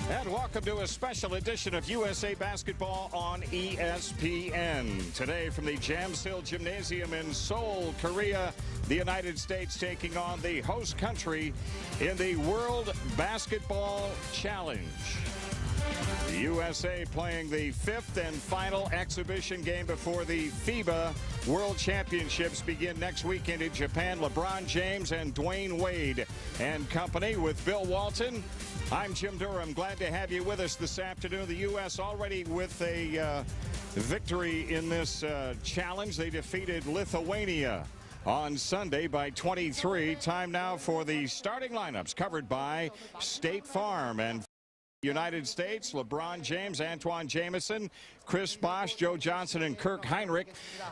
And welcome to a special edition of USA Basketball on ESPN. Today from the Jamsil Gymnasium in Seoul, Korea, the United States taking on the host country in the World Basketball Challenge. The USA playing the fifth and final exhibition game before the FIBA World Championships begin next weekend in Japan. LeBron James and Dwayne Wade and company with Bill Walton. I'm Jim Durham. Glad to have you with us this afternoon. The U.S. already with a victory in this challenge. They defeated Lithuania on Sunday by 23. Time now for the starting lineups covered by State Farm. And United States, LeBron James, Antoine Jamison, Chris Bosh, Joe Johnson, and Kirk Heinrich,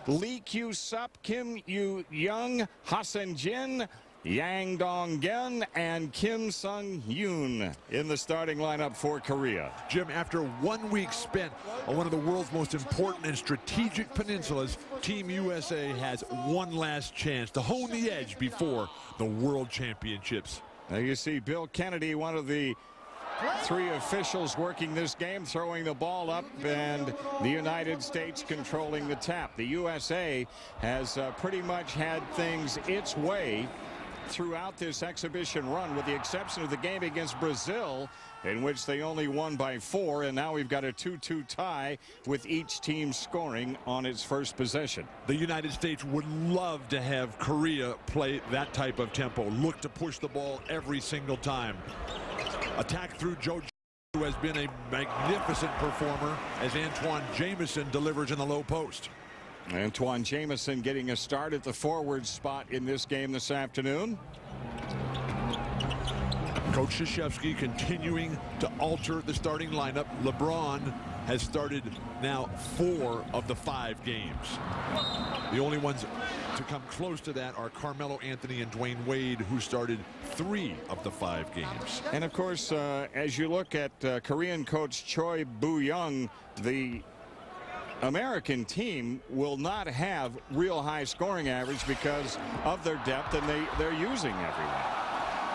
Lee Kyu-sup, Kim Yu-young, Hassan Jin, Yang Dong-gen, and Kim Sung-yoon in the starting lineup for Korea. Jim, after 1 week spent on one of the world's most important and strategic peninsulas, Team USA has one last chance to hone the edge before the World Championships. Now you see Bill Kennedy, one of the three officials working this game, throwing the ball up, and the United States controlling the tap. The USA has pretty much had things its way throughout this exhibition run, with the exception of the game against Brazil, in which they only won by 4, and now we've got a 2-2 tie with each team scoring on its first possession. The United States would love to have Korea play that type of tempo, look to push the ball every single time. Attack through Joe, who has been a magnificent performer, as Antoine Jamison delivers in the low post. Antoine Jamison getting a start at the forward spot in this game this afternoon. Coach Krzyzewski continuing to alter the starting lineup. LeBron has started now 4 of the 5 games. The only ones to come close to that are Carmelo Anthony and Dwayne Wade, who started 3 of the 5 games. And of course, as you look at Korean coach Choi Boo-young, the American team will not have real high scoring average because of their depth, and they're using everyone.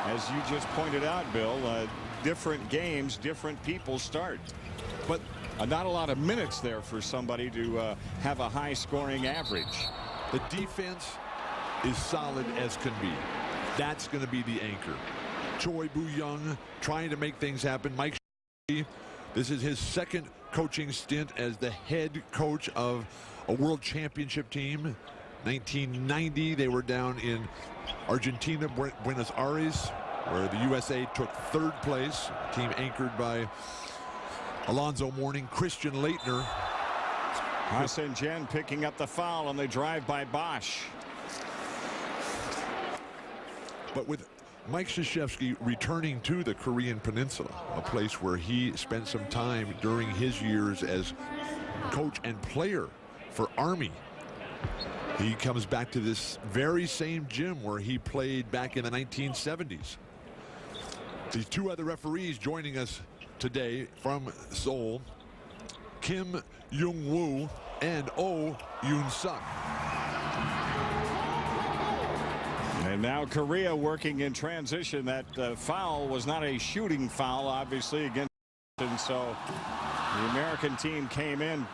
As you just pointed out, Bill, different games, different people start. But not a lot of minutes there for somebody to have a high scoring average. The defense is solid as can be. That's going to be the anchor. Choi Boo-young trying to make things happen. Mike, this is his second coaching stint as the head coach of a world championship team. 1990, they were down in Argentina, Buenos Aires, where the USA took 3rd place. Team anchored by Alonzo Mourning, Christian Laettner. Hassan Jin picking up the foul on the drive by Bosh. But with Mike Krzyzewski returning to the Korean Peninsula, a place where he spent some time during his years as coach and player for Army. He comes back to this very same gym where he played back in the 1970s. These 2 other referees joining us today from Seoul, Kim Young-woo and Oh Yoon-suk. And now Korea working in transition. That foul was not a shooting foul, obviously, against, and so the American team came in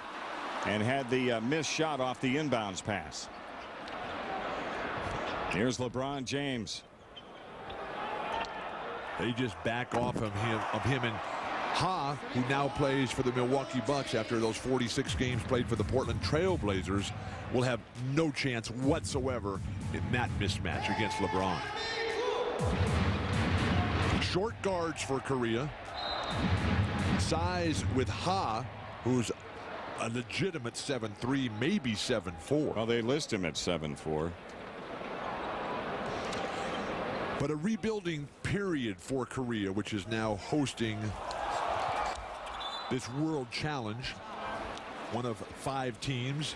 and had the missed shot off the inbounds pass. Here's LeBron James. They just back off of him and Ha, who now plays for the Milwaukee Bucks after those 46 games played for the Portland Trail Blazers, will have no chance whatsoever in that mismatch against LeBron. Short guards for Korea. Size with Ha, who's a legitimate 7'3", maybe 7'4". Well, they list him at 7'4". But a rebuilding period for Korea, which is now hosting this World Challenge. One of 5 teams.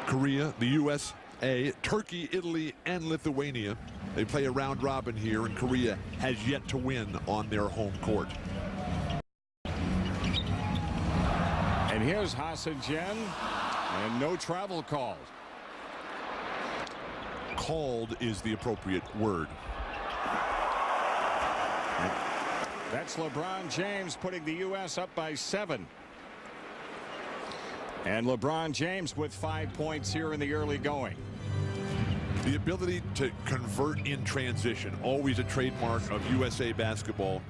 Korea, the USA, Turkey, Italy, and Lithuania. They play a round robin here, and Korea has yet to win on their home court. And here's Hassan Jin, and no travel called. Called is the appropriate word. That's LeBron James putting the U.S. up by 7. And LeBron James with 5 points here in the early going. The ability to convert in transition, always a trademark of USA basketball.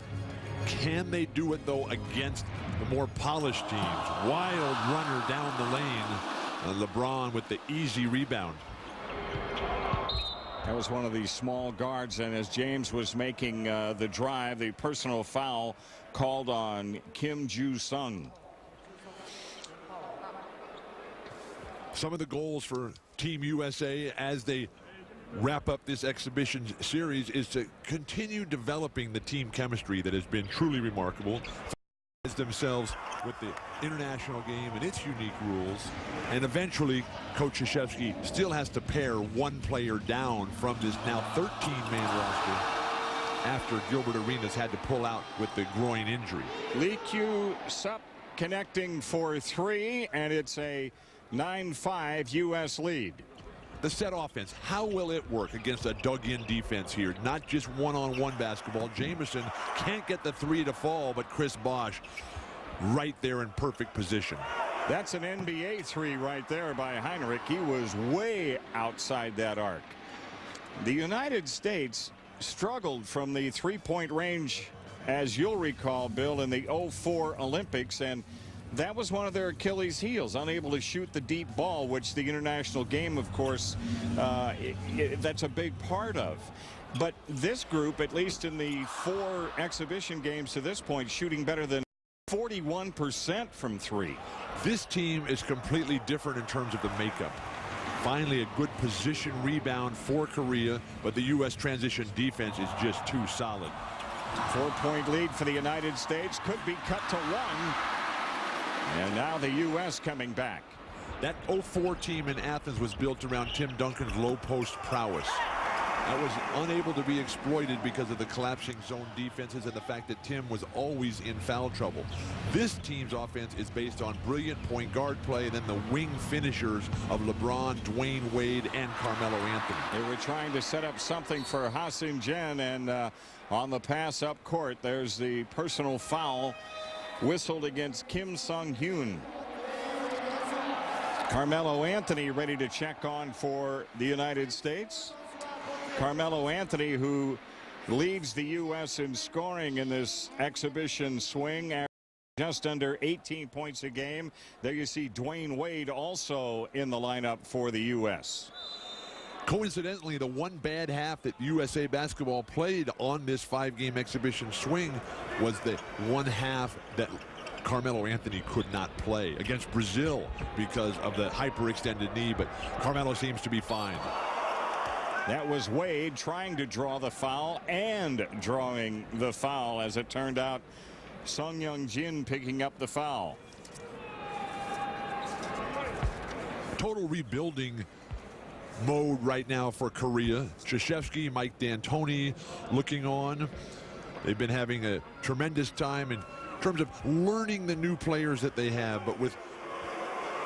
Can they do it, though, against the more polished teams? Wild runner down the lane. And LeBron with the easy rebound. That was one of the small guards, and as James was making the drive, the personal foul called on Kim Ju-sung. Some of the goals for Team USA as they wrap up this exhibition series is to continue developing the team chemistry that has been truly remarkable. Themselves with the international game and its unique rules, and eventually Coach Krzyzewski still has to pare one player down from this now 13-man roster after Gilbert Arenas had to pull out with the groin injury. Lee Kyu-sup connecting for 3, and it's a 9-5 U.S. lead. The set offense, how will it work against a dug-in defense here? Not just one-on-one basketball. Jamison can't get the 3 to fall, but Chris Bosh right there in perfect position. That's an NBA 3 right there by Heinrich. He was way outside that arc. The United States struggled from the three-point range, as you'll recall, Bill, in the 04 Olympics, and that was one of their Achilles heels, unable to shoot the deep ball, which the international game, of course, that's a big part of. But this group, at least in the 4 exhibition games to this point, shooting better than 41% from 3. This team is completely different in terms of the makeup. Finally, a good position rebound for Korea, but the U.S. transition defense is just too solid. 4-point lead for the United States could be cut to 1. And now the U.S. coming back. That 04 team in Athens was built around Tim Duncan's low post prowess. That was unable to be exploited because of the collapsing zone defenses and the fact that Tim was always in foul trouble. This team's offense is based on brilliant point guard play and then the wing finishers of LeBron, Dwayne Wade, and Carmelo Anthony. They were trying to set up something for Ha-Seong Jin, and on the pass up court, there's the personal foul whistled against Kim Sung-hyun. Carmelo Anthony ready to check on for the United States. Carmelo Anthony, who leads the U.S. in scoring in this exhibition swing, just under 18 points a game. There you see Dwayne Wade also in the lineup for the U.S. Coincidentally, the one bad half that USA basketball played on this 5-game exhibition swing was the one half that Carmelo Anthony could not play against Brazil because of the hyperextended knee, but Carmelo seems to be fine. That was Wade trying to draw the foul and drawing the foul. As it turned out, Sung-Hyun Jin picking up the foul. Total rebuilding mode right now for Korea. Krzyzewski, Mike D'Antoni looking on. They've been having a tremendous time in terms of learning the new players that they have, but with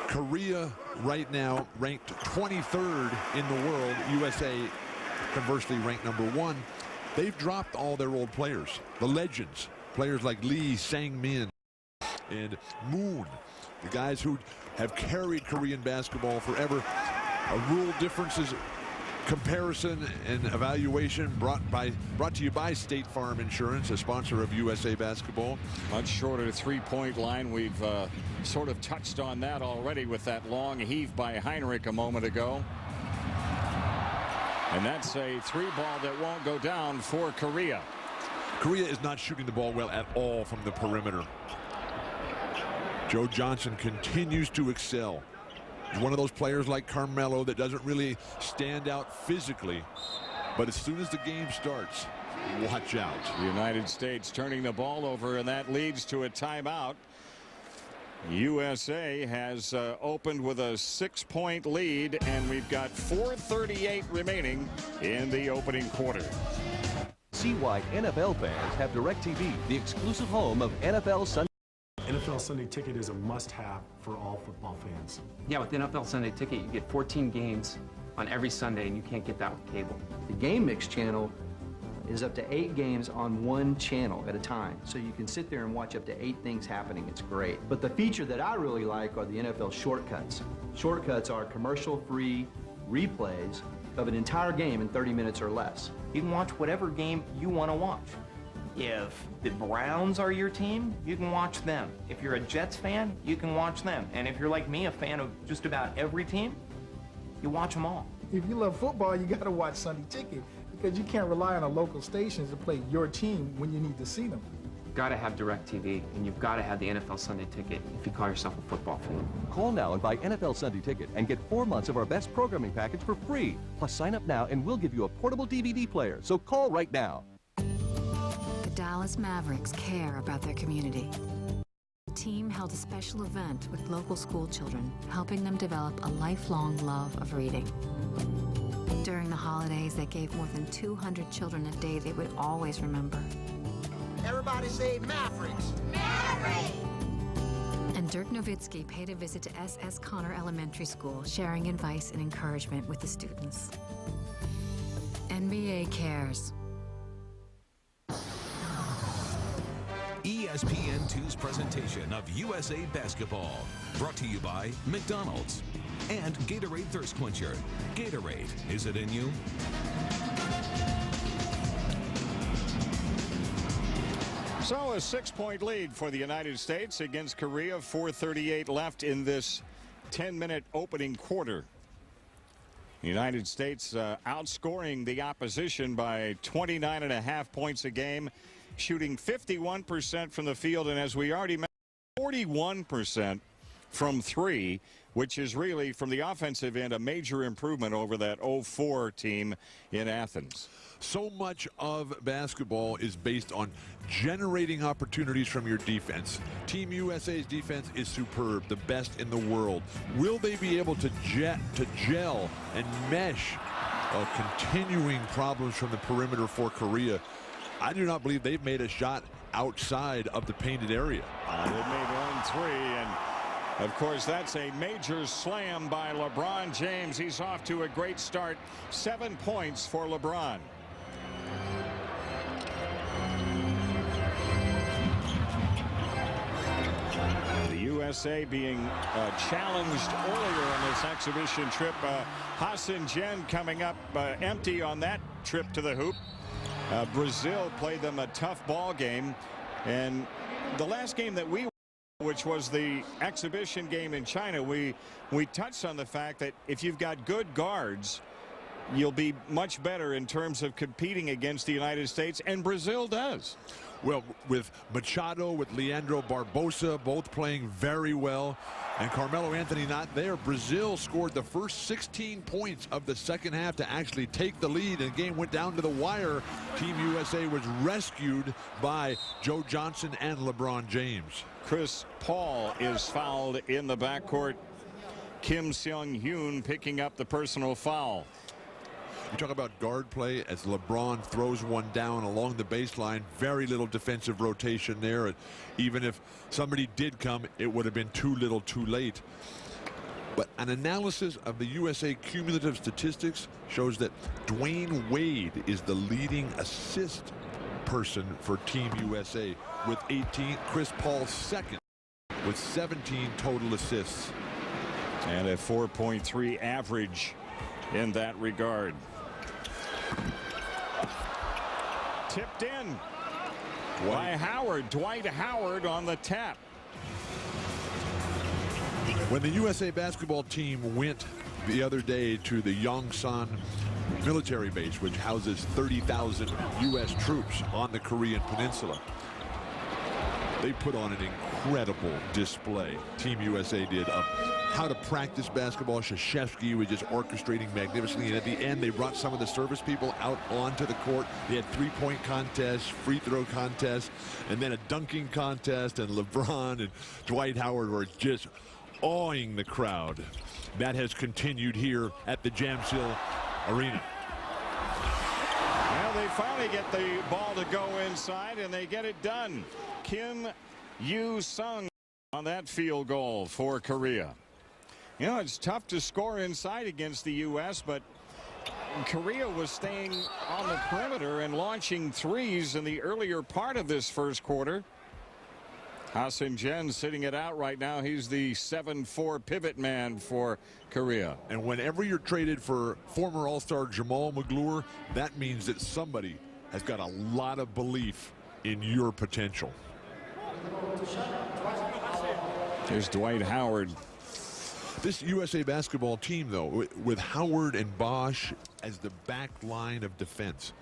Korea right now ranked 23rd in the world, USA conversely ranked #1, they've dropped all their old players, the legends, players like Lee Sang-min and Moon, the guys who have carried Korean basketball forever. A rule differences comparison and evaluation brought to you by State Farm Insurance, a sponsor of USA Basketball. Much shorter three-point line. We've sort of touched on that already with that long heave by Heinrich a moment ago. And that's a 3-ball that won't go down for Korea. Korea is not shooting the ball well at all from the perimeter. Joe Johnson continues to excel. He's one of those players like Carmelo that doesn't really stand out physically, but as soon as the game starts, watch out. The United States turning the ball over, and that leads to a timeout. USA has opened with a 6-point lead, and we've got 4:38 remaining in the opening quarter. See why NFL fans have DirecTV, the exclusive home of NFL Sunday. NFL Sunday Ticket is a must-have for all football fans. Yeah, with NFL Sunday Ticket, you get 14 games on every Sunday, and you can't get that with cable. The Game Mix channel is up to 8 games on one channel at a time. So you can sit there and watch up to 8 things happening. It's great. But the feature that I really like are the NFL shortcuts. Shortcuts are commercial-free replays of an entire game in 30 minutes or less. You can watch whatever game you want to watch. If the Browns are your team, you can watch them. If you're a Jets fan, you can watch them. And if you're like me, a fan of just about every team, you watch them all. If you love football, you got to watch Sunday Ticket because you can't rely on the local stations to play your team when you need to see them. You've got to have DirecTV, and you've got to have the NFL Sunday Ticket if you call yourself a football fan. Call now and buy NFL Sunday Ticket and get 4 months of our best programming package for free. Plus, sign up now and we'll give you a portable DVD player. So call right now. The Dallas Mavericks care about their community. The team held a special event with local school children, helping them develop a lifelong love of reading. During the holidays, they gave more than 200 children a day they would always remember. Everybody say Mavericks! Mavericks! And Dirk Nowitzki paid a visit to S.S. Connor Elementary School, sharing advice and encouragement with the students. NBA cares. ESPN2's presentation of USA Basketball, brought to you by McDonald's and Gatorade Thirst Quencher. Gatorade, is it in you? So a 6-point lead for the United States against Korea. 4:38 left in this 10-minute opening quarter. The United States outscoring the opposition by 29.5 points a game, shooting 51% from the field, and as we already mentioned, 41% from 3, which is really, from the offensive end, a major improvement over that 0-4 team in Athens. So much of basketball is based on generating opportunities from your defense. Team USA's defense is superb, the best in the world. Will they be able to gel and mesh continuing problems from the perimeter for Korea? I do not believe they've made a shot outside of the painted area. They made 1 3, and of course that's a major slam by LeBron James. He's off to a great start. 7 points for LeBron. The USA being challenged earlier on this exhibition trip. Hassan Jen coming up empty on that trip to the hoop. Brazil played them a tough ball game, and the last game that which was the exhibition game in China, we touched on the fact that if you've got good guards, you'll be much better in terms of competing against the United States, and Brazil does. Well, with Machado, with Leandro Barbosa, both playing very well, and Carmelo Anthony not there, Brazil scored the first 16 points of the second half to actually take the lead, and the game went down to the wire. Team USA was rescued by Joe Johnson and LeBron James. Chris Paul is fouled in the backcourt. Kim Seung-Hyun picking up the personal foul. You talk about guard play as LeBron throws one down along the baseline. Very little defensive rotation there. And even if somebody did come, it would have been too little too late. But an analysis of the USA cumulative statistics shows that Dwayne Wade is the leading assist person for Team USA with 18. Chris Paul second with 17 total assists. And a 4.3 average in that regard. Tipped in by Howard. Dwight Howard on the tap. When the USA basketball team went the other day to the Yongsan military base, which houses 30,000 U.S. troops on the Korean Peninsula, they put on an incredible display. Team USA did of how to practice basketball. Krzyzewski was just orchestrating magnificently, and at the end they brought some of the service people out onto the court. They had three-point contests, free throw contests, and then a dunking contest, and LeBron and Dwight Howard were just awing the crowd. That has continued here at the Jamsil Arena. Well, they finally get the ball to go inside, and they get it done. Kim Yu-sung on that field goal for Korea. You know, it's tough to score inside against the U.S., but Korea was staying on the perimeter and launching threes in the earlier part of this first quarter. Ha-Seong Jin sitting it out right now. He's the 7-4 pivot man for Korea. And whenever you're traded for former All-Star Jamal McGlure, that means that somebody has got a lot of belief in your potential. There's Dwight Howard. This USA basketball team, though, with Howard and Bosch as the back line of defense.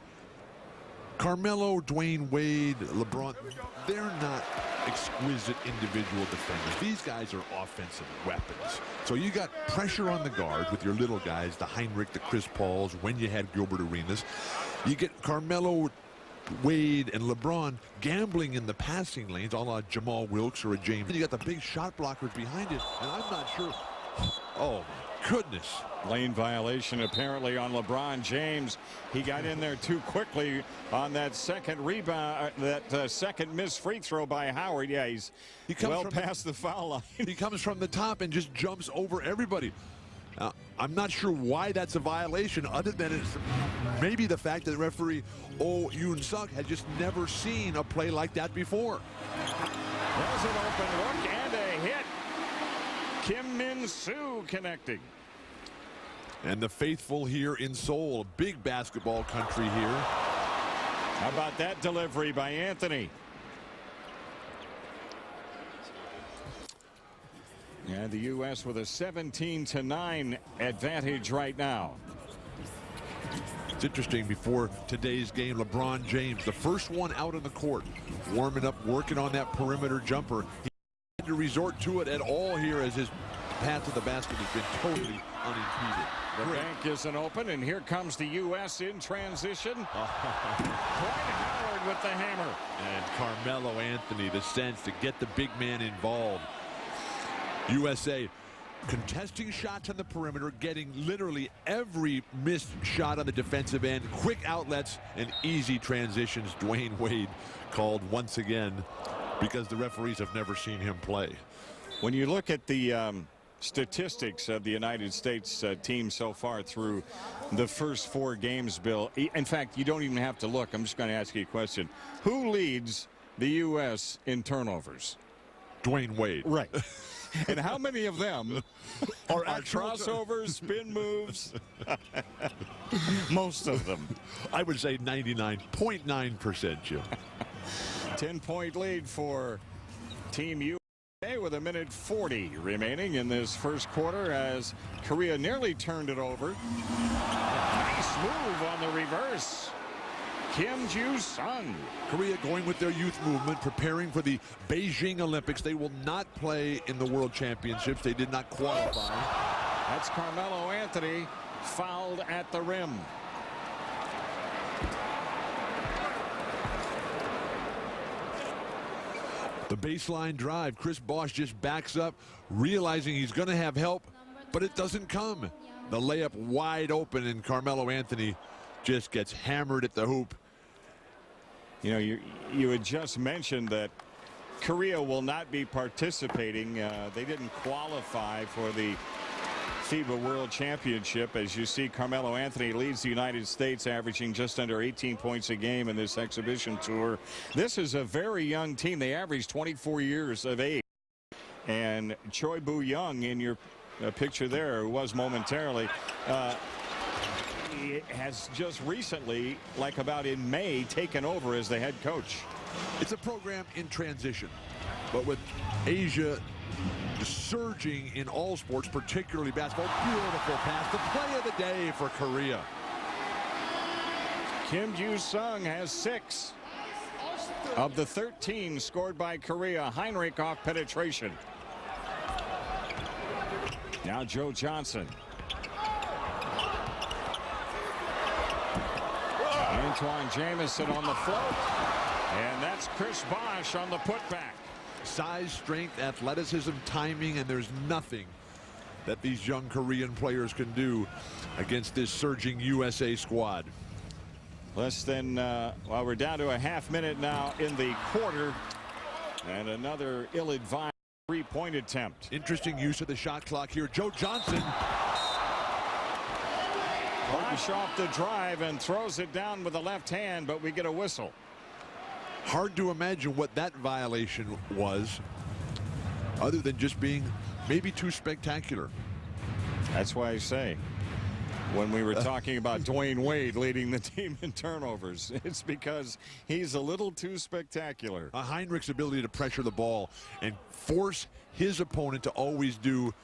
Carmelo, Dwayne Wade, LeBron, they're not exquisite individual defenders. These guys are offensive weapons. So you got pressure on the guard with your little guys, the Heinrich, the Chris Pauls, when you had Gilbert Arenas. You get Carmelo, Wade, and LeBron gambling in the passing lanes, a la Jamal Wilkes or a James. And you got the big shot blockers behind it, and I'm not sure. Oh, my goodness. Lane violation apparently on LeBron James. He got in there too quickly on that second rebound, that second missed free throw by Howard. Yeah, he comes well past the foul line. He comes from the top and just jumps over everybody. I'm not sure why that's a violation, other than it's maybe the fact that referee Oh Yoon-suk had just never seen a play like that before. There's an open look and a hit. Kim Min-soo connecting. And the faithful here in Seoul, a big basketball country here. How about that delivery by Anthony? And the U.S. with a 17-9 advantage right now. It's interesting, before today's game, LeBron James, the first one out on the court, warming up, working on that perimeter jumper. He had to resort to it at all here, as his path to the basket has been totally unimpeded. The bank isn't open, and here comes the U.S. in transition. Dwight Howard with the hammer. And Carmelo Anthony, the sense to get the big man involved. USA contesting shots on the perimeter, getting literally every missed shot on the defensive end, quick outlets and easy transitions. Dwayne Wade called once again because the referees have never seen him play. When you look at the statistics of the United States team so far through the first 4 games, Bill, in fact, you don't even have to look. I'm just going to ask you a question. Who leads the U.S. in turnovers? Dwayne Wade. Right. And how many of them are crossovers, spin moves? Most of them. I would say 99.9%, Jim. 10-point lead for Team USA with 1:40 remaining in this first quarter, as Korea nearly turned it over. Nice move on the reverse. Kim Ju-sung. Korea going with their youth movement, preparing for the Beijing Olympics. They will not play in the World Championships. They did not qualify. That's Carmelo Anthony, fouled at the rim. The baseline drive. Chris Bosh just backs up, realizing he's going to have help, but it doesn't come. The layup wide open, and Carmelo Anthony just gets hammered at the hoop. You know, you had just mentioned that Korea will not be participating. They didn't qualify for the FIBA World Championship. As you see, Carmelo Anthony leads the United States, averaging just under 18 points a game in this exhibition tour. This is a very young team. They average 24 years of age. And Choi Boo-young in your picture there, who was momentarily, has just recently, like about in May, taken over as the head coach. It's a program in transition, but with Asia surging in all sports, particularly basketball. Beautiful pass, the play of the day for Korea. Kim Ju-sung has 6 of the 13 scored by Korea. Heinrich off penetration. Now Joe Johnson. Antoine Jamison on the float. And that's Chris Bosh on the putback. Size, strength, athleticism, timing, and there's nothing that these young Korean players can do against this surging USA squad. Less than, well, we're down to a half minute now in the quarter. And another ill-advised three-point attempt. Interesting use of the shot clock here. Joe Johnson. Bosch off the drive and throws it down with the left hand, but we get a whistle. Hard to imagine what that violation was, other than just being maybe too spectacular. That's why I say, when we were talking about Dwayne Wade leading the team in turnovers, it's because he's a little too spectacular. Heinrich's ability to pressure the ball and force his opponent to always do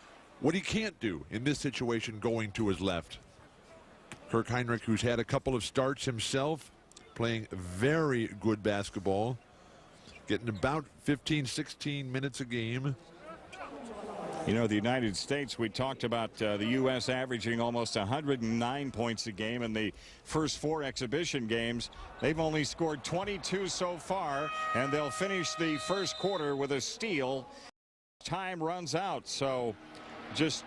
what he can't do in this situation, going to his left. Kirk Hinrich, who's had a couple of starts himself, playing very good basketball, getting about 15-16 minutes a game. You know, the United States, we talked about the U.S. averaging almost 109 points a game in the first 4 exhibition games. They've only scored 22 so far, and they'll finish the first quarter with a steal. Time runs out, so just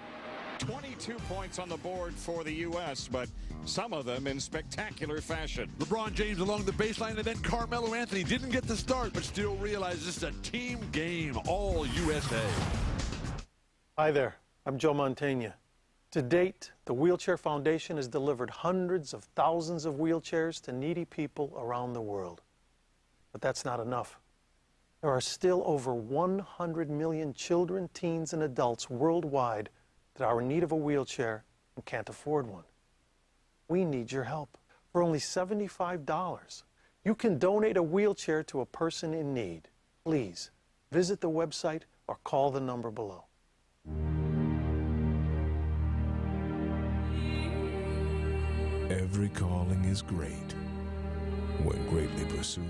22 points on the board for the U.S., but some of them in spectacular fashion. LeBron James along the baseline, and then Carmelo Anthony didn't get the start, but still realized this is a team game, all USA. Hi there, I'm Joe Mantegna. To date, the Wheelchair Foundation has delivered hundreds of thousands of wheelchairs to needy people around the world. But that's not enough. There are still over 100 million children, teens, and adults worldwide that are in need of a wheelchair and can't afford one. We need your help. For only $75, you can donate a wheelchair to a person in need. Please visit the website or call the number below. Every calling is great when greatly pursued.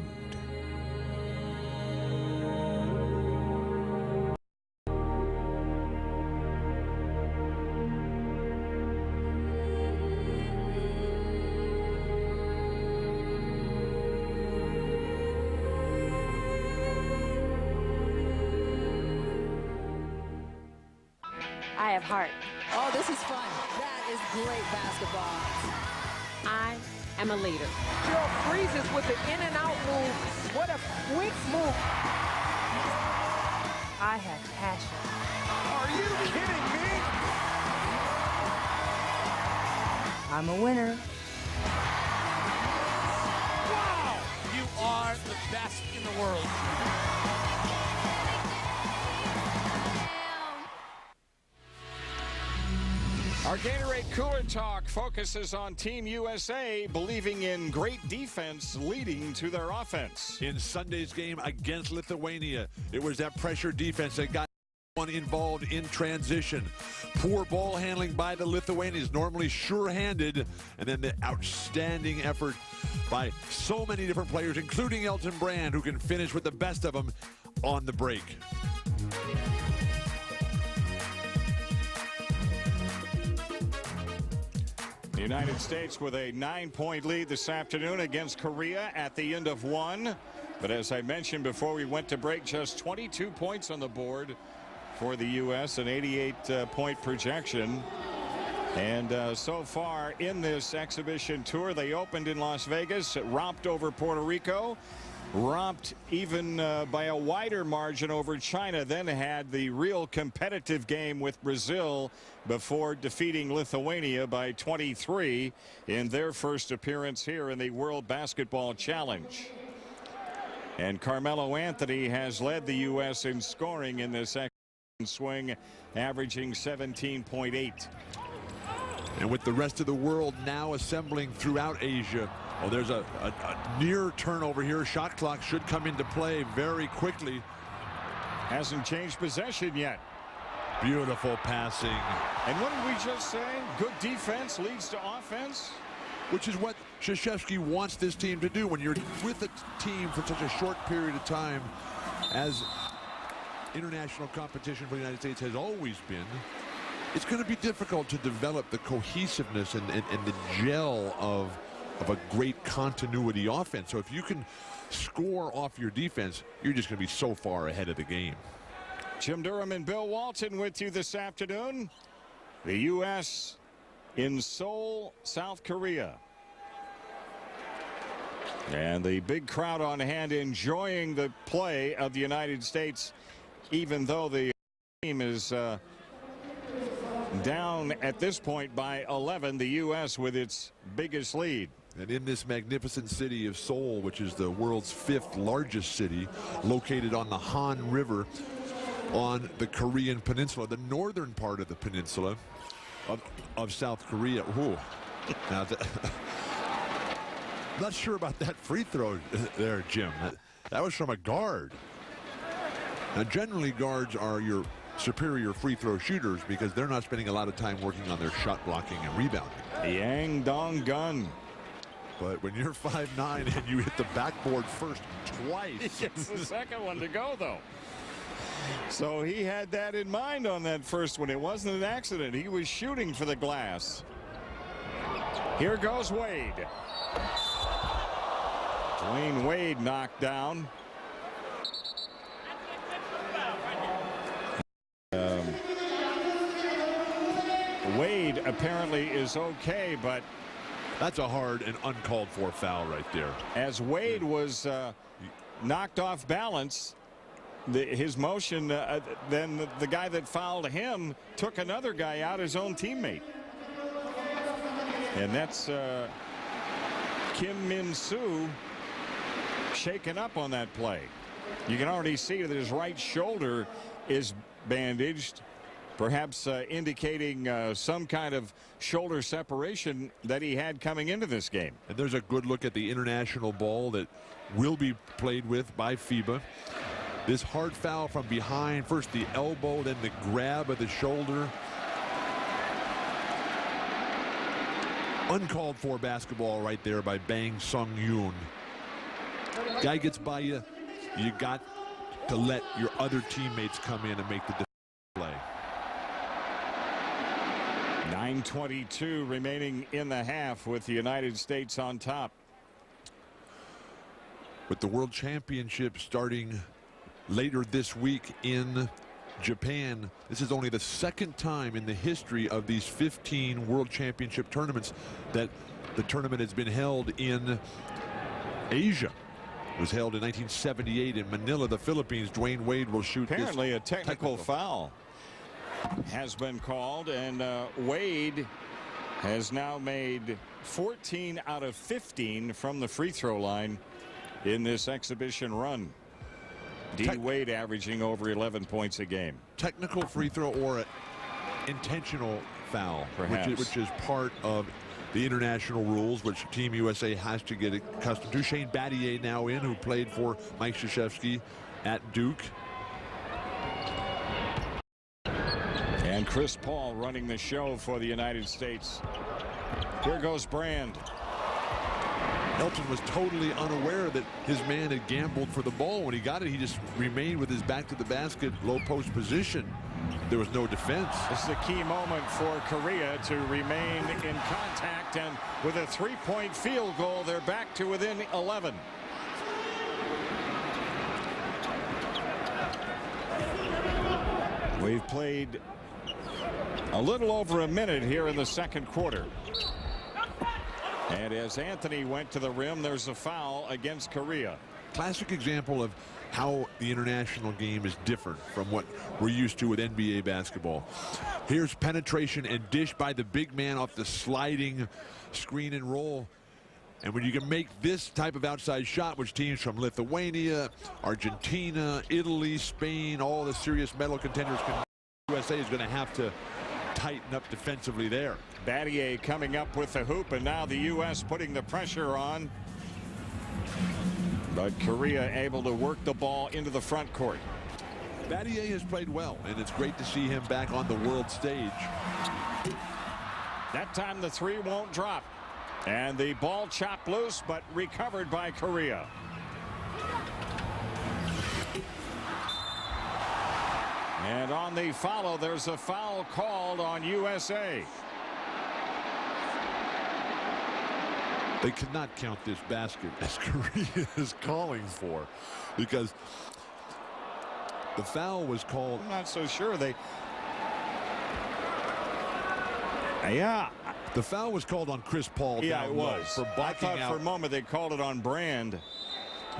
I have heart. Oh, this is fun. That is great basketball. I am a leader. Jill freezes with the in and out move. What a quick move. I have passion. Are you kidding me? I'm a winner. Wow! You are the best in the world. Our Gatorade Cooler Talk focuses on Team USA believing in great defense leading to their offense. In Sunday's game against Lithuania, it was that pressure defense that got one involved in transition. Poor ball handling by the Lithuanians, normally sure-handed, and then the outstanding effort by so many different players, including Elton Brand, who can finish with the best of them on the break. The United States with a 9-point lead this afternoon against Korea at the end of 1. But as I mentioned before we went to break, just 22 points on the board for the U.S., an 88-point projection. And so far in this exhibition tour, they opened in Las Vegas, romped over Puerto Rico, romped even by a wider margin over China, then had the real competitive game with Brazil before defeating Lithuania by 23 in their first appearance here in the World Basketball Challenge. And Carmelo Anthony has led the U.S. in scoring in this swing, averaging 17.8. And with the rest of the world now assembling throughout Asia, well, there's a near turnover here. Shot clock should come into play very quickly. Hasn't changed possession yet. Beautiful passing. And what did we just say? Good defense leads to offense. Which is what Krzyzewski wants this team to do when you're with a team for such a short period of time, as international competition for the United States has always been. It's going to be difficult to develop the cohesiveness and the gel of a great continuity offense. So if you can score off your defense, you're just going to be so far ahead of the game. Jim Durham and Bill Walton with you this afternoon. The U.S. in Seoul, South Korea. And the big crowd on hand enjoying the play of the United States, even though the team is down at this point by 11, the U.S. with its biggest lead. And in this magnificent city of Seoul, which is the world's 5th largest city, located on the Han River on the Korean Peninsula, the northern part of the peninsula of South Korea. Ooh. Now, not sure about that free throw there, Jim. That was from a guard. Now, generally, guards are your superior free throw shooters because they're not spending a lot of time working on their shot blocking and rebounding. Yang Dong-gun. But when you're 5'9" and you hit the backboard first twice. It's the second one to go, though. So he had that in mind on that first one. It wasn't an accident. He was shooting for the glass. Here goes Wade. Dwayne Wade knocked down. Wade apparently is okay, but that's a hard and uncalled for foul right there. As Wade was knocked off balance, his motion, then the guy that fouled him took another guy out, his own teammate. And that's Kim Min-soo shaken up on that play. You can already see that his right shoulder is bandaged, perhaps indicating some kind of shoulder separation that he had coming into this game. And there's a good look at the international ball that will be played with by FIBA. This hard foul from behind, first the elbow, then the grab of the shoulder. Uncalled for basketball right there by Bang Sung-yoon. Guy gets by you, you got to let your other teammates come in and make the play. 9:22 remaining in the half with the United States on top. With the World Championship starting later this week in Japan, this is only the second time in the history of these 15 World Championship tournaments that the tournament has been held in Asia. It was held in 1978 in Manila, the Philippines. Dwayne Wade will shoot. Apparently a technical foul has been called, and Wade has now made 14 out of 15 from the free throw line in this exhibition run. D. Wade averaging over 11 points a game. Technical free throw or an intentional foul, which is part of the international rules, which Team USA has to get accustomed to. Shane Battier now in, who played for Mike Krzyzewski at Duke. And Chris Paul running the show for the United States. Here goes Brand. Elton was totally unaware that his man had gambled for the ball. When he got it, he just remained with his back to the basket, low post position. There was no defense. This is a key moment for Korea to remain in contact, and with a three-point field goal, they're back to within 11. We've played a little over a minute here in the second quarter. And as Anthony went to the rim, there's a foul against Korea. Classic example of how the international game is different from what we're used to with NBA basketball. Here's penetration and dish by the big man off the sliding screen and roll. And when you can make this type of outside shot, which teams from Lithuania, Argentina, Italy, Spain, all the serious medal contenders can, USA is going to have to tighten up defensively there. Battier coming up with the hoop, and now the U.S. putting the pressure on. But Korea able to work the ball into the front court. Battier has played well, and it's great to see him back on the world stage. That time the three won't drop. And the ball chopped loose, but recovered by Korea. And on the follow, there's a foul called on USA. They cannot count this basket as Korea is calling for, because the foul was called. I'm not so sure. The foul was called on Chris Paul. Yeah, it was. For blocking I thought out. for a moment they called it on Brand,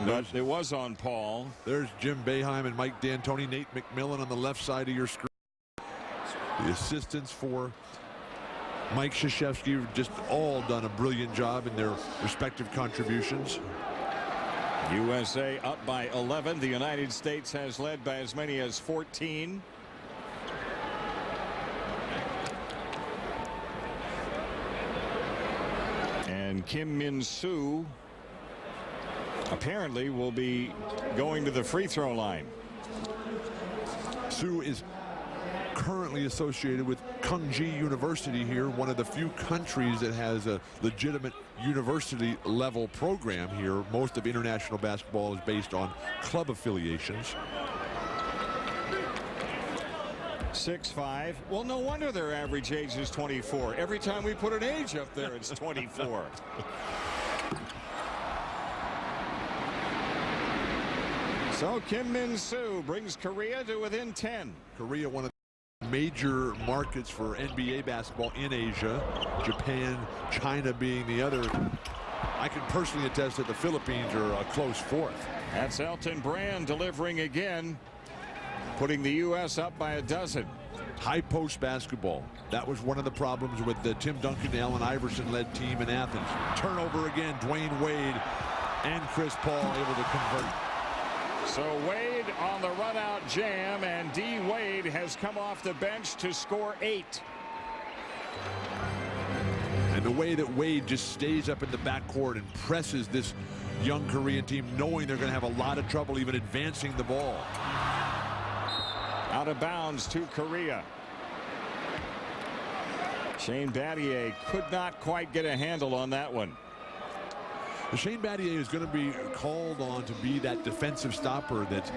but it was on Paul. There's Jim Boeheim and Mike D'Antoni, Nate McMillan on the left side of your screen. The assistants for Mike Krzyzewski have just all done a brilliant job in their respective contributions. USA up by 11. The United States has led by as many as 14. And Kim Min-soo apparently will be going to the free throw line. Sue is currently associated with Kyunji University here, one of the few countries that has a legitimate university level program here. Most of international basketball is based on club affiliations. 6'5". Well, no wonder their average age is 24. Every time we put an age up there, it's 24. So Kim Min-soo brings Korea to within 10. Korea, one of the major markets for NBA basketball in Asia. Japan, China being the other. I can personally attest that the Philippines are a close fourth. That's Elton Brand delivering again, putting the U.S. up by a dozen. High post basketball. That was one of the problems with the Tim Duncan, Allen Iverson-led team in Athens. Turnover again. Dwayne Wade and Chris Paul able to convert. So Wade on the run-out jam, and D. Wade has come off the bench to score 8. And the way that Wade just stays up in the backcourt and presses this young Korean team, knowing they're going to have a lot of trouble even advancing the ball. Out of bounds to Korea. Shane Battier could not quite get a handle on that one. Shane Battier is going to be called on to be that defensive stopper that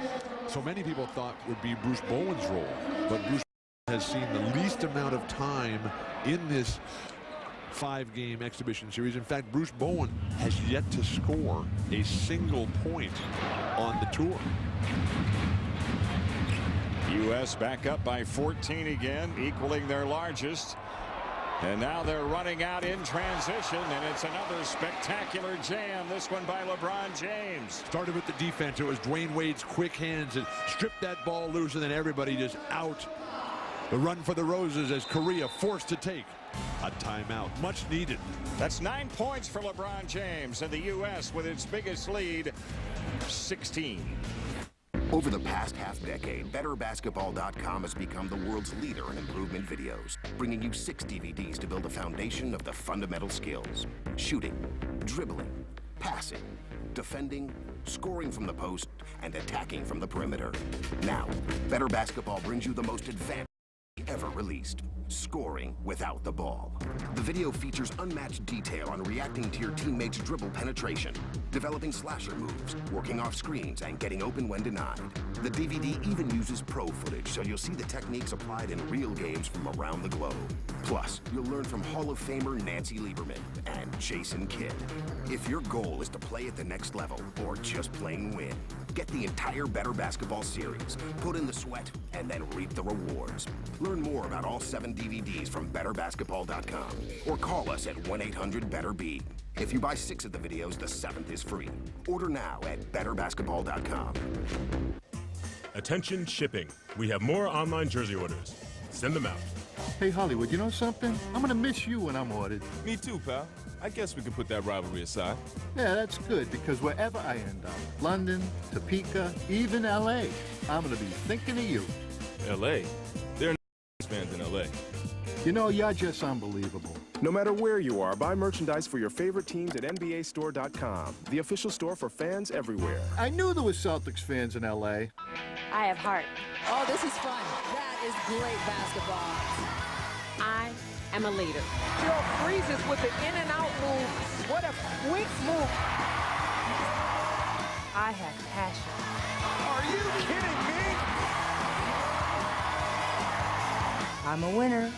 so many people thought would be Bruce Bowen's role. But Bruce has seen the least amount of time in this 5-game exhibition series. In fact, Bruce Bowen has yet to score a single point on the tour. U.S. back up by 14 again, equaling their largest. And now they're running out in transition, and it's another spectacular jam, this one by LeBron James. Started with the defense. It was Dwayne Wade's quick hands that stripped that ball loose, and then everybody just out. The run for the Roses as Korea forced to take a timeout. Much needed. That's 9 points for LeBron James, and the U.S. with its biggest lead, 16. Over the past half-decade, BetterBasketball.com has become the world's leader in improvement videos, bringing you 6 DVDs to build a foundation of the fundamental skills: shooting, dribbling, passing, defending, scoring from the post, and attacking from the perimeter. Now, Better Basketball brings you the most advanced ever released: scoring without the ball. The video features unmatched detail on reacting to your teammates' dribble penetration, developing slasher moves, working off screens, and getting open when denied. The DVD even uses pro footage, so you'll see the techniques applied in real games from around the globe. Plus, you'll learn from Hall of Famer Nancy Lieberman and Jason Kidd. If your goal is to play at the next level or just plain win, get the entire Better Basketball series, put in the sweat, and then reap the rewards. Learn more about all 7 DVDs from BetterBasketball.com or call us at 1-800-BETTER-B. If you buy 6 of the videos, the 7th is free. Order now at BetterBasketball.com. Attention shipping. We have more online jersey orders. Send them out. Hey, Hollywood, you know something? I'm going to miss you when I'm ordered. Me too, pal. I guess we can put that rivalry aside. Yeah, that's good, because wherever I end up, London, Topeka, even L.A., I'm going to be thinking of you. L.A.? There are fans in L.A. You know, you're just unbelievable. No matter where you are, buy merchandise for your favorite teams at NBAstore.com, the official store for fans everywhere. I knew there was Celtics fans in L.A. I have heart. Oh, this is fun. That is great basketball. I am a leader. Joe freezes with the in and out move. What a quick move. I have passion. Are you kidding me? I'm a winner.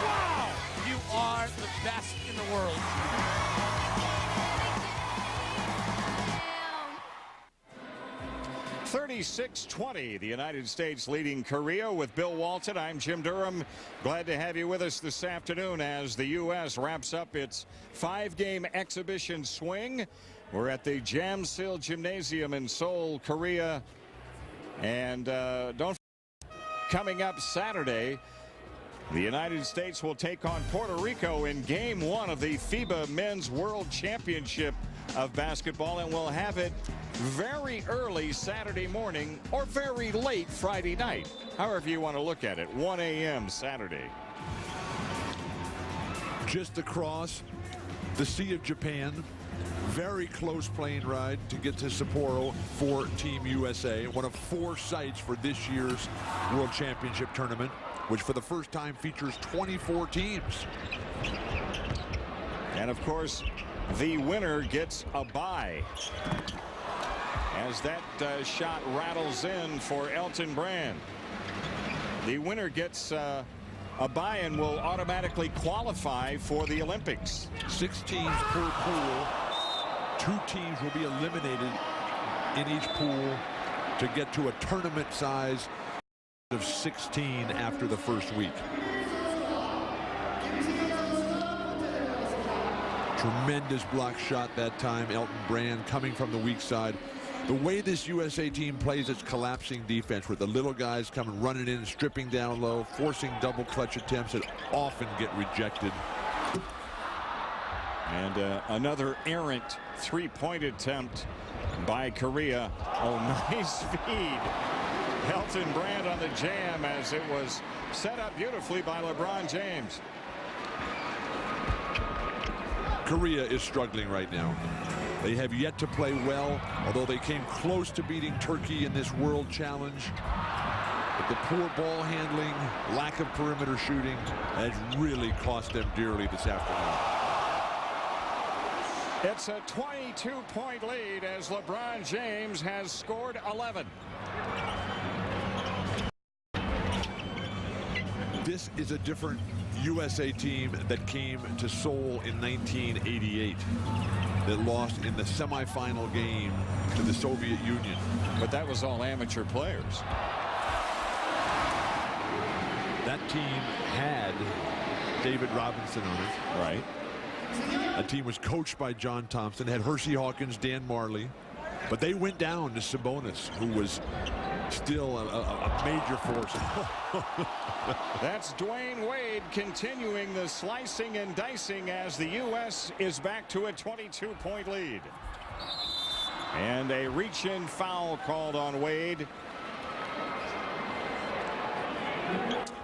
Wow! You are the best in the world. 36-20, the United States leading Korea with Bill Walton. I'm Jim Durham. Glad to have you with us this afternoon as the U.S. wraps up its 5-game exhibition swing. We're at the Jamsil Gymnasium in Seoul, Korea. And don't coming up Saturday. The United States will take on Puerto Rico in Game 1 of the FIBA Men's World Championship of basketball, and we'll have it very early Saturday morning or very late Friday night, however you want to look at it. 1 a.m. Saturday. Just across the Sea of Japan. Very close plane ride to get to Sapporo for Team USA, one of 4 sites for this year's World Championship tournament, which for the first time features 24 teams. And of course, the winner gets a bye. As that shot rattles in for Elton Brand. The winner gets a bye and will automatically qualify for the Olympics. 6 teams per pool. 2 teams will be eliminated in each pool to get to a tournament size of 16 after the first week. Tremendous block shot that time. Elton Brand coming from the weak side. The way this USA team plays its collapsing defense, where the little guys coming running in, stripping down low, forcing double clutch attempts that often get rejected. And another errant 3-point attempt by Korea. Oh, nice feed. Elton Brand on the jam as it was set up beautifully by LeBron James. Korea is struggling right now. They have yet to play well, although they came close to beating Turkey in this World Challenge. But the poor ball handling, lack of perimeter shooting has really cost them dearly this afternoon. It's a 22-point lead as LeBron James has scored 11. This is a different USA team that came to Seoul in 1988 that lost in the semifinal game to the Soviet Union. But that was all amateur players. That team had David Robinson on it. Right. That team was coached by John Thompson, had Hersey Hawkins, Dan Marley, but they went down to Sabonis, who was still a major force. That's Dwayne Wade continuing the slicing and dicing as the U.S. is back to a 22-point lead. And a reach-in foul called on Wade.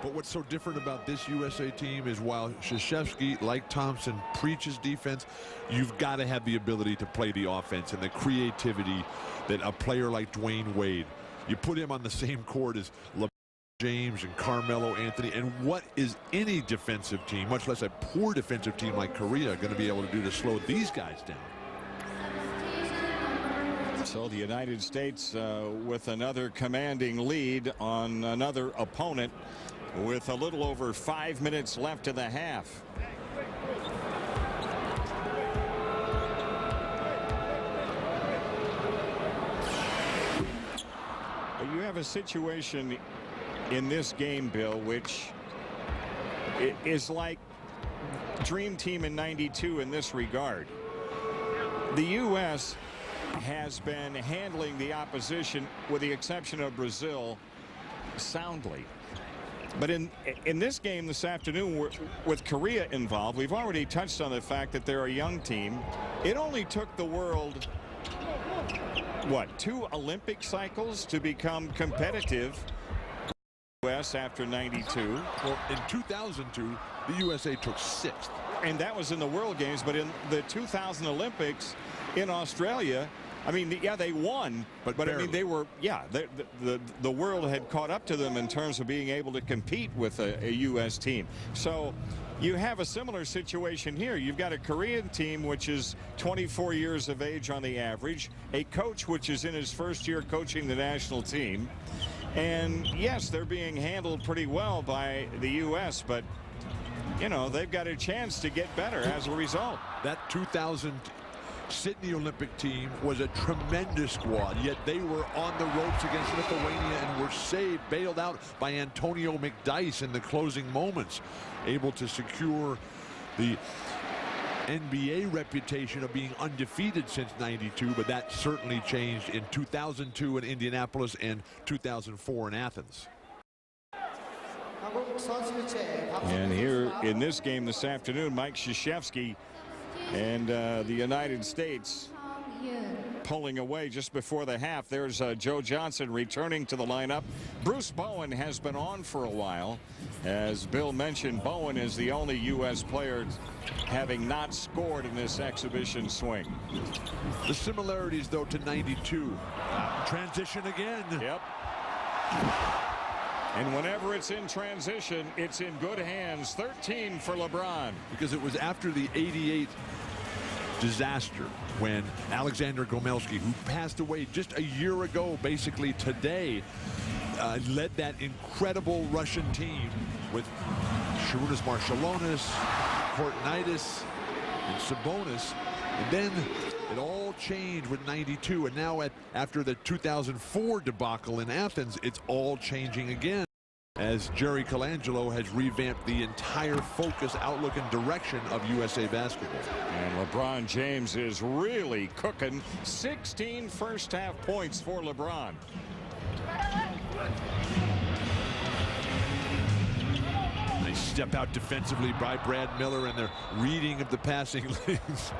But what's so different about this USA team is while Krzyzewski, like Thompson, preaches defense, you've got to have the ability to play the offense and the creativity that a player like Dwayne Wade, you put him on the same court as LeBron James and Carmelo Anthony, and what is any defensive team, much less a poor defensive team like Korea, going to be able to do to slow these guys down? So the United States with another commanding lead on another opponent with a little over 5 minutes left in the half. You have a situation in this game, Bill, which is like Dream Team in '92 in this regard. The U.S. has been handling the opposition, with the exception of Brazil, soundly. But in this game this afternoon, with Korea involved, we've already touched on the fact that they're a young team. It only took the world, what, 2 Olympic cycles to become competitive U.S. after '92. Well, in 2002, the USA took 6th. And that was in the World Games, but in the 2000 Olympics in Australia, I mean, yeah, they won, but I mean, they were, yeah, the world had caught up to them in terms of being able to compete with a U.S. team. So you have a similar situation here. You've got a Korean team which is 24 years of age on the average, a coach which is in his first year coaching the national team, and yes, they're being handled pretty well by the U.S., but you know, they've got a chance to get better as a result. That 2000 Sydney Olympic team was a tremendous squad, yet they were on the ropes against Lithuania and were saved, bailed out by Antonio McDyess in the closing moments, able to secure the NBA reputation of being undefeated since '92, but that certainly changed in 2002 in Indianapolis and 2004 in Athens. And here in this game this afternoon, Mike Krzyzewski and the United States pulling away just before the half. There's Joe Johnson returning to the lineup. Bruce Bowen has been on for a while. As Bill mentioned, Bowen is the only U.S. player having not scored in this exhibition swing. The similarities, though, to 92. Transition again. Yep. And whenever it's in transition, it's in good hands. 13 for LeBron. Because it was after the 88 disaster when Alexander Gomelski, who passed away just a year ago, basically today, led that incredible Russian team with Sharunas Marciulionis, Kortnaitis, and Sabonis. And then it all changed with 92. And now after the 2004 debacle in Athens, it's all changing again, as Jerry Colangelo has revamped the entire focus, outlook, and direction of USA Basketball. And LeBron James is really cooking. 16 first-half points for LeBron. Nice step out defensively by Brad Miller and their reading of the passing lanes.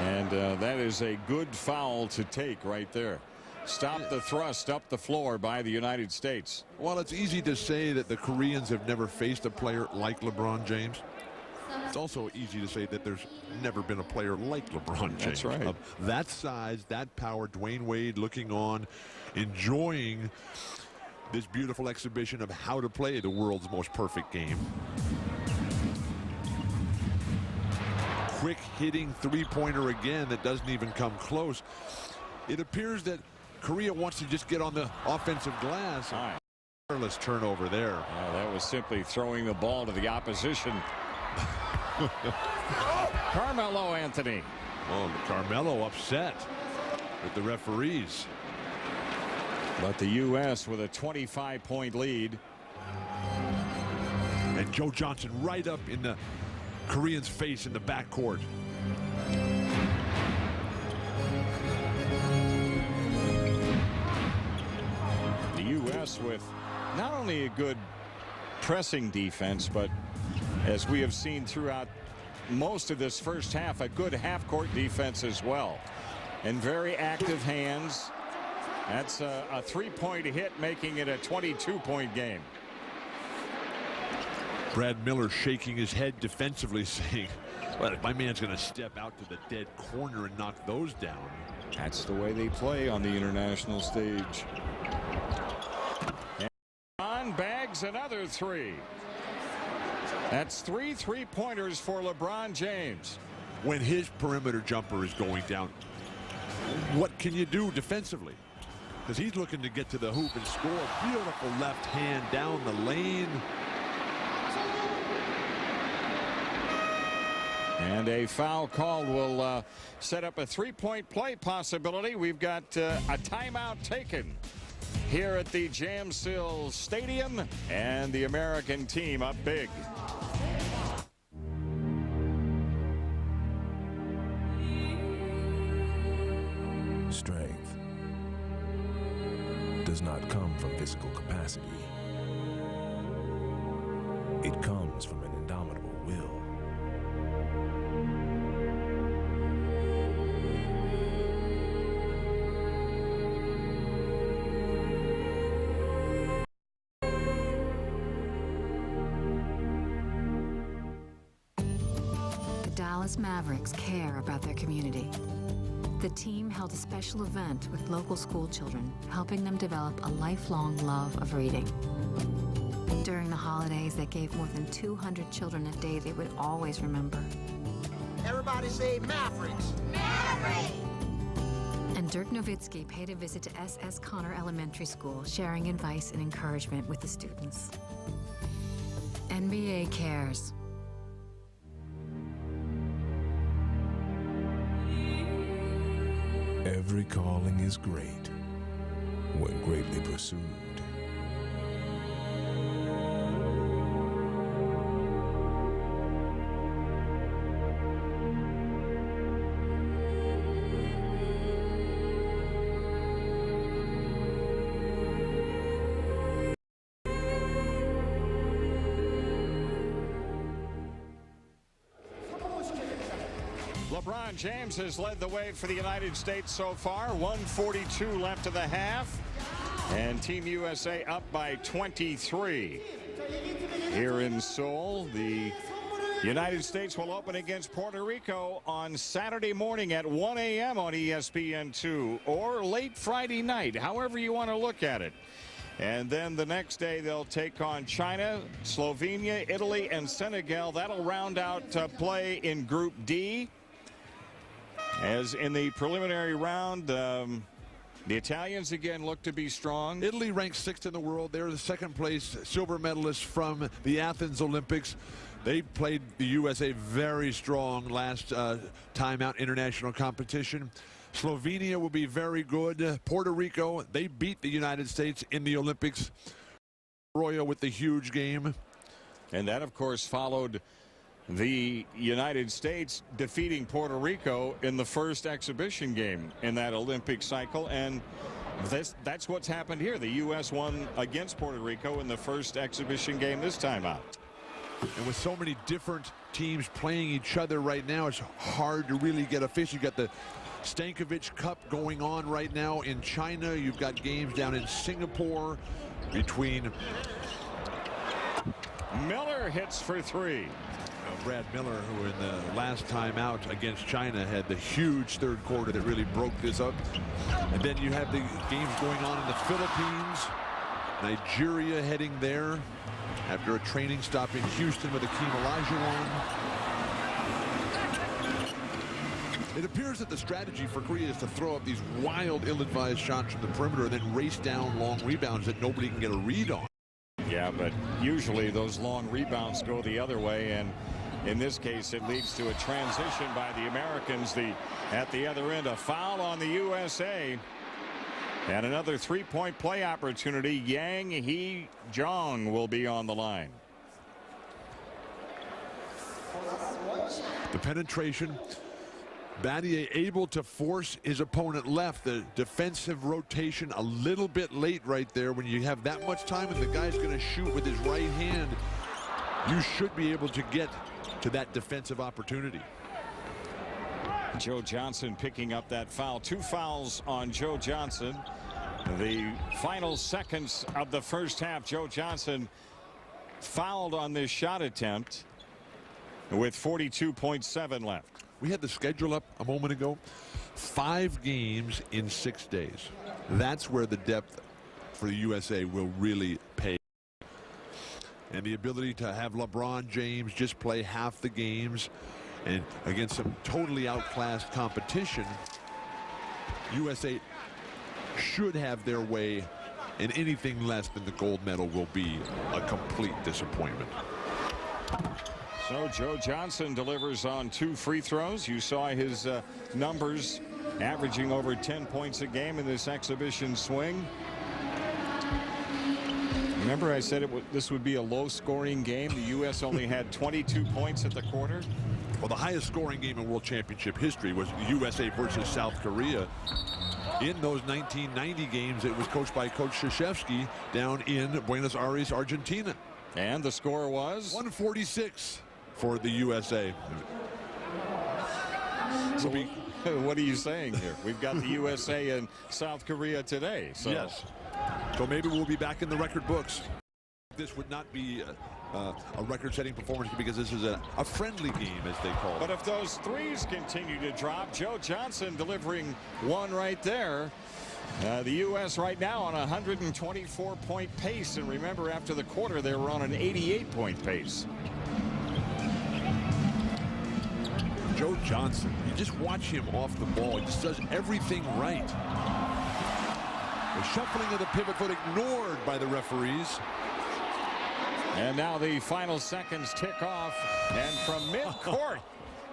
And that is a good foul to take right there. Stop the thrust up the floor by the United States. Well, it's easy to say that the Koreans have never faced a player like LeBron James. It's also easy to say that there's never been a player like LeBron James. That's right. Of that size, that power, Dwayne Wade looking on, enjoying this beautiful exhibition of how to play the world's most perfect game. Quick hitting three-pointer again that doesn't even come close. It appears that Korea wants to just get on the offensive glass. Careless turnover there. That was simply throwing the ball to the opposition. Carmelo Anthony. Oh, Carmelo upset with the referees. But the U.S. with a 25-point lead. And Joe Johnson right up in the Koreans' face in the backcourt. The U.S. with not only a good pressing defense, but as we have seen throughout most of this first half, a good half-court defense as well. And very active hands. That's a three-point hit, making it a 22-point game. Brad Miller shaking his head defensively, saying, well, my man's going to step out to the dead corner and knock those down. That's the way they play on the international stage. And LeBron bags another three. That's three three-pointers for LeBron James. When his perimeter jumper is going down, what can you do defensively? Because he's looking to get to the hoop and score. Beautiful left hand down the lane. And a foul call will set up a three-point play possibility. We've got a timeout taken here at the Jamsil Stadium, and the American team up big. Strength does not come from physical capacity. It comes from an indomitable will. The Dallas Mavericks care about their community. The team held a special event with local school children, helping them develop a lifelong love of reading. During the holidays, they gave more than 200 children a day they would always remember. Everybody say Mavericks. Mavericks! And Dirk Nowitzki paid a visit to S.S. Connor Elementary School, sharing advice and encouragement with the students. NBA cares. Every calling is great when greatly pursued. LeBron James has led the way for the United States so far. 1:42 left of the half. And Team USA up by 23. Here in Seoul, the United States will open against Puerto Rico on Saturday morning at 1 a.m. on ESPN2 or late Friday night, however you want to look at it. And then the next day they'll take on China, Slovenia, Italy, and Senegal. That'll round out play in Group D. As in the preliminary round, the Italians again look to be strong. Italy ranks 6th in the world. They're the second place silver medalists from the Athens Olympics. They played the USA very strong last time out international competition. Slovenia will be very good. Puerto Rico, they beat the United States in the Olympics. Royal with the huge game. And that, of course, followed the United States defeating Puerto Rico in the first exhibition game in that Olympic cycle. And that's what's happened here. The U.S. won against Puerto Rico in the first exhibition game this time out. And with so many different teams playing each other right now, it's hard to really get official. You got the Stankovic Cup going on right now in China. You've got games down in Singapore between Miller hits for 3. Brad Miller, who in the last time out against China had the huge third quarter that really broke this up. And then you have the games going on in the Philippines. Nigeria heading there after a training stop in Houston with Akeem Olajuwon. It appears that the strategy for Korea is to throw up these wild, ill-advised shots from the perimeter and then race down long rebounds that nobody can get a read on. Yeah, but usually those long rebounds go the other way, and in this case it leads to a transition by the Americans. At the other end, a foul on the USA. And another three-point play opportunity. Yang Hee-jong will be on the line. The penetration. Battier able to force his opponent left. The defensive rotation a little bit late right there. When you have that much time and the guy's going to shoot with his right hand, you should be able to get to that defensive opportunity. Joe Johnson picking up that foul. 2 fouls on Joe Johnson. The final seconds of the first half, Joe Johnson fouled on this shot attempt with 42.7 left. We had the schedule up a moment ago. 5 games in 6 days. That's where the depth for the USA will really pay. And the ability to have LeBron James just play half the games and against some totally outclassed competition, USA should have their way, and anything less than the gold medal will be a complete disappointment. So Joe Johnson delivers on 2 free throws. You saw his numbers, averaging over 10 points a game in this exhibition swing. Remember I said this would be a low-scoring game. The U.S. only had 22 points at the quarter. Well, the highest scoring game in World Championship history was USA versus South Korea. In those 1990 games, it was coached by Coach Krzyzewski down in Buenos Aires, Argentina. And the score was? 146 for the USA. So what are you saying here? We've got the USA and South Korea today. So. Yes. So maybe we'll be back in the record books. This would not be a record-setting performance because this is a friendly game, as they call it. But if those threes continue to drop, Joe Johnson delivering one right there. The U.S. right now on a 124-point pace. And remember, after the quarter, they were on an 88-point pace. Joe Johnson, you just watch him off the ball. He just does everything right. The shuffling of the pivot foot ignored by the referees. And now the final seconds tick off. And from mid-court,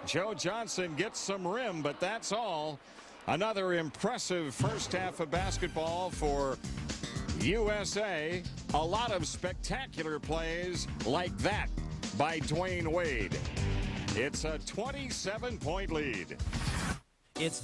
Joe Johnson gets some rim, but that's all. Another impressive first half of basketball for USA. A lot of spectacular plays like that by Dwayne Wade. It's a 27-point lead. It's